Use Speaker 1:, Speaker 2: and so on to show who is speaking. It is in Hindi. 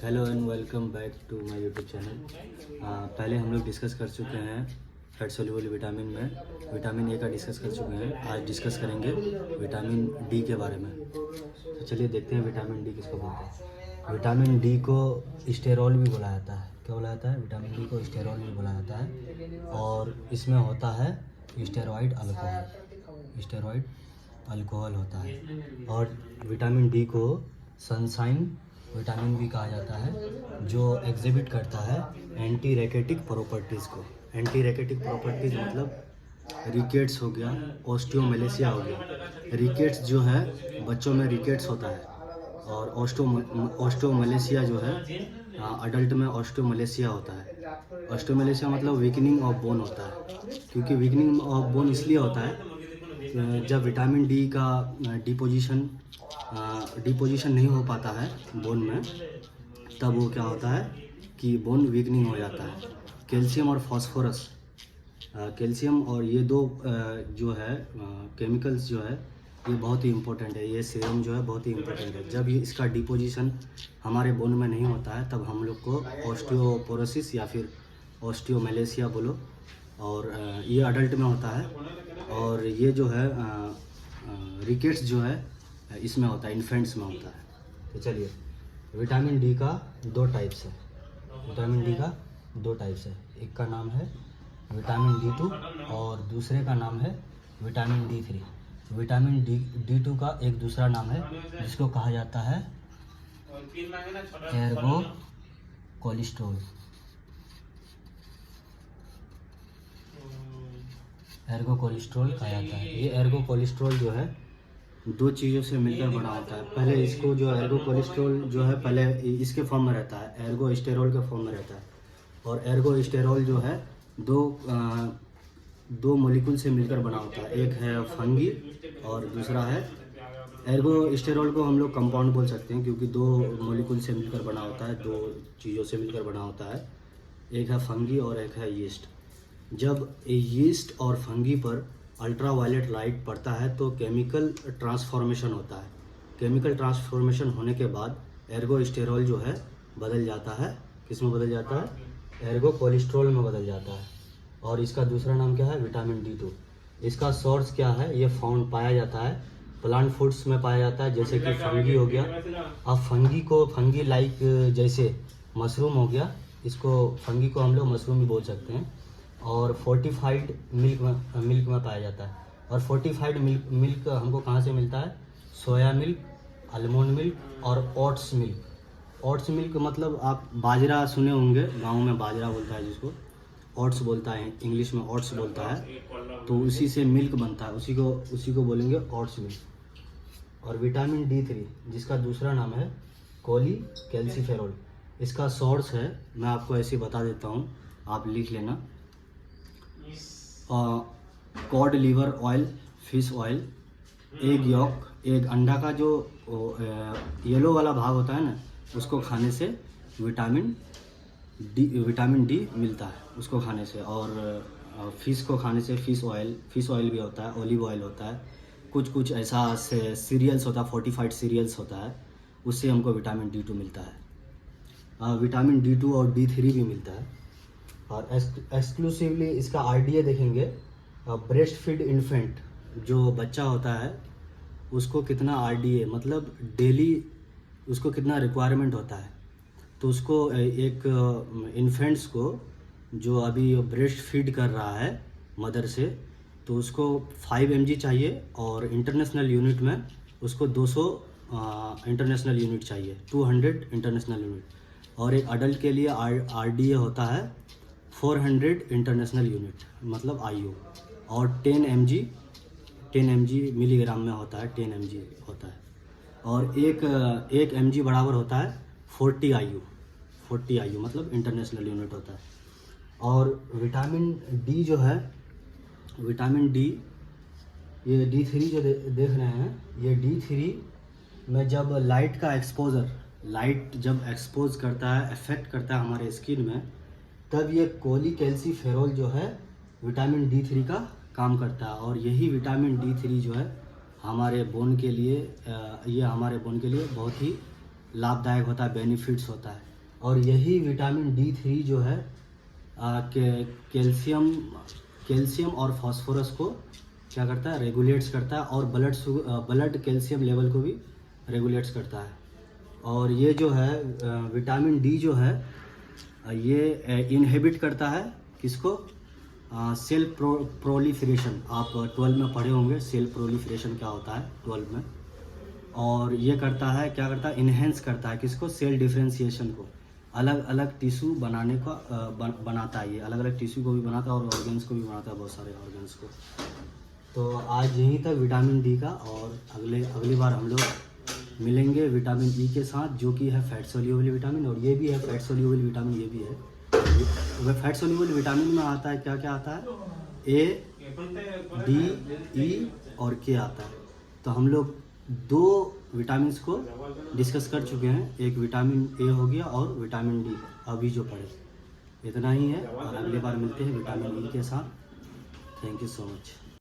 Speaker 1: Hello and welcome back to my YouTube channel. पहले हम लोग डिस्कस कर चुके हैं फैट सोल्यूबल विटामिन में विटामिन ए का डिस्कस कर चुके हैं। आज डिस्कस करेंगे विटामिन डी के बारे में। तो चलिए देखते हैं विटामिन डी किसको बोलते हैं। विटामिन डी को स्टेरॉल भी बोला जाता है। क्या बोला जाता है? विटामिन डी को स्टेरॉल भी बोला जाता है। और इसमें होता है स्टेरॉइड अल्कोहल होता है। और विटामिन डी को सनशाइन विटामिन भी कहा जाता है, जो एग्जिबिट करता है एंटी रैकेटिक प्रॉपर्टीज़ को। एंटी रैकेटिक प्रॉपर्टीज़ मतलब रिकेट्स हो गया, ऑस्टियोमेलेसिया हो गया। रिकेट्स जो है बच्चों में रिकेट्स होता है, और ऑस्टियोमेलेसिया जो है अडल्ट में ऑस्टियोमेलेसिया होता है। ऑस्टियोमेलेसिया मतलब वीकनिंग ऑफ बोन होता है। क्योंकि वीकनिंग ऑफ बोन इसलिए होता है जब विटामिन डी का डिपोजिशन नहीं हो पाता है बोन में, तब वो क्या होता है कि बोन वीकनिंग हो जाता है। कैल्शियम और फास्फोरस, कैल्शियम और ये दो जो है केमिकल्स जो है ये बहुत ही इम्पोर्टेंट है। ये सीरम जो है बहुत ही इम्पोर्टेंट है। जब ये इसका डिपोजिशन हमारे बोन में नहीं होता है तब हम लोग को ऑस्टियोपोरोसिस या फिर ऑस्टियोमेलेसिया बोलो, और ये अडल्ट में होता है। और ये जो है रिकेट्स जो है इसमें होता है, इन्फेंट्स में होता है। तो चलिए, विटामिन डी का दो टाइप्स है। विटामिन डी का दो टाइप्स है। एक का नाम है विटामिन D2 और दूसरे का नाम है विटामिन D3। विटामिन D2 का एक दूसरा नाम है जिसको कहा जाता है एर्गो कोलेस्ट्रॉल। एर्गो कोलेस्ट्रॉल कहा जाता है। ये एर्गो कोलेस्ट्रॉल जो है दो चीज़ों से मिलकर बना होता है। पहले इसको जो एर्गो कोलेस्ट्रॉल जो है पहले इसके फॉर्म में रहता है, एर्गो स्टेरॉल के फॉर्म में रहता है। और एर्गो स्टेरॉल जो है दो मॉलिक्यूल से मिलकर बना होता है। एक है फंगी और दूसरा है एर्गो स्टेरॉल को हम लोग कंपाउंड बोल सकते हैं, क्योंकि दो मॉलिक्यूल से मिलकर बना होता है, दो चीज़ों से मिलकर बना होता है। एक है फंगी और एक है यीस्ट। जब यीस्ट और फंगी पर अल्ट्रावायलेट लाइट पड़ता है तो केमिकल ट्रांसफॉर्मेशन होता है। केमिकल ट्रांसफॉर्मेशन होने के बाद एर्गो स्टेरॉल जो है बदल जाता है। किस में बदल जाता है? एर्गो कोलेस्ट्रॉल में बदल जाता है। और इसका दूसरा नाम क्या है? Vitamin D2। इसका सोर्स क्या है? ये फाउंड पाया जाता है प्लांट फूड्स में पाया जाता है, जैसे कि फंगी हो गया। अब फंगी लाइक जैसे मशरूम हो गया, इसको फंगी को हम लोग मशरूम भी बोल सकते हैं। और फोर्टिफाइड मिल्क में पाया जाता है। और फोर्टिफाइड मिल्क हमको कहाँ से मिलता है? सोया मिल्क, आलमंड मिल्क और ओट्स मिल्क। ओट्स मिल्क मतलब आप बाजरा सुने होंगे, गांव में बाजरा बोलता है जिसको, ओट्स बोलता है, इंग्लिश में ओट्स बोलता है। तो उसी से मिल्क बनता है, उसी को बोलेंगे ओट्स मिल्क। और विटामिन D3 जिसका दूसरा नाम है कैल्सीफेरॉल, इसका सोर्स है, मैं आपको ऐसे बता देता हूँ, आप लिख लेना। Cod liver oil, fish oil, egg York, egg अंडा का जो येलो वाला भाग होता है ना, उसको खाने से विटामिन डी मिलता है, उसको खाने से। और फिश को खाने से फिश ऑयल भी होता है, ऑलिव ऑयल होता है, कुछ ऐसा सीरियल्स होता है, फोर्टिफाइड सीरियल्स होता है, उससे हमको विटामिन D2 मिलता है। विटामिन D2 और D3 भी मिलता है। और एक्सक्लूसिवली इसका RDA देखेंगे। ब्रेस्ट फीड इन्फेंट जो बच्चा होता है उसको कितना RDA मतलब डेली उसको कितना रिक्वायरमेंट होता है, तो उसको एक इन्फेंट्स को जो अभी ब्रेस्ट फीड कर रहा है मदर से, तो उसको 5 mg चाहिए। और इंटरनेशनल यूनिट में उसको 200 इंटरनेशनल यूनिट चाहिए, 200 इंटरनेशनल यूनिट। और एक अडल्ट के लिए RDA होता है 400 इंटरनेशनल यूनिट मतलब IU। और 10 mg मिलीग्राम में होता है, 10 mg होता है। और एक mg बराबर होता है 40 IU मतलब इंटरनेशनल यूनिट होता है। और विटामिन D जो है, विटामिन D, ये D3 जो देख रहे हैं, ये D3 में जब लाइट जब एक्सपोज करता है, अफेक्ट करता है हमारे स्किन में, तब ये कैल्सीफेरॉल जो है विटामिन D3 का काम करता है। और यही विटामिन D3 जो है हमारे बोन के लिए बहुत ही लाभदायक होता है, बेनिफिट्स होता है। और यही विटामिन D3 जो है कैल्शियम और फास्फोरस को क्या करता है, रेगुलेट्स करता है, और ब्लड कैल्शियम लेवल को भी रेगुलेट्स करता है। और ये जो है विटामिन D जो है ये इनहिबिट करता है किसको, सेल प्रोलिफरेशन। आप 12 में पढ़े होंगे सेल प्रोलिफरेशन क्या होता है 12 में। और ये करता है, क्या करता है, इन्हेंस करता है किसको, सेल डिफरेंशिएशन को, अलग अलग टिश्यू बनाने का बनाता है। ये अलग अलग टिश्यू को भी बनाता है और ऑर्गन्स को भी बनाता है, बहुत सारे ऑर्गन्स को। तो आज यहीं तक विटामिन D का, और अगली बार हम लोग मिलेंगे विटामिन E के साथ, जो कि है फैट सोल्यूबल विटामिन। और ये भी है फैट सोल्यूबल विटामिन, ये भी है। वह फैट सोल्यूबल विटामिन में आता है क्या क्या आता है, A, D, E और K आता है। तो हम लोग 2 विटामिन को डिस्कस कर चुके हैं, एक विटामिन A हो गया और विटामिन D अभी जो पढ़े। इतना ही है, और अगली बार मिलते हैं विटामिन E के साथ। Thank you so much.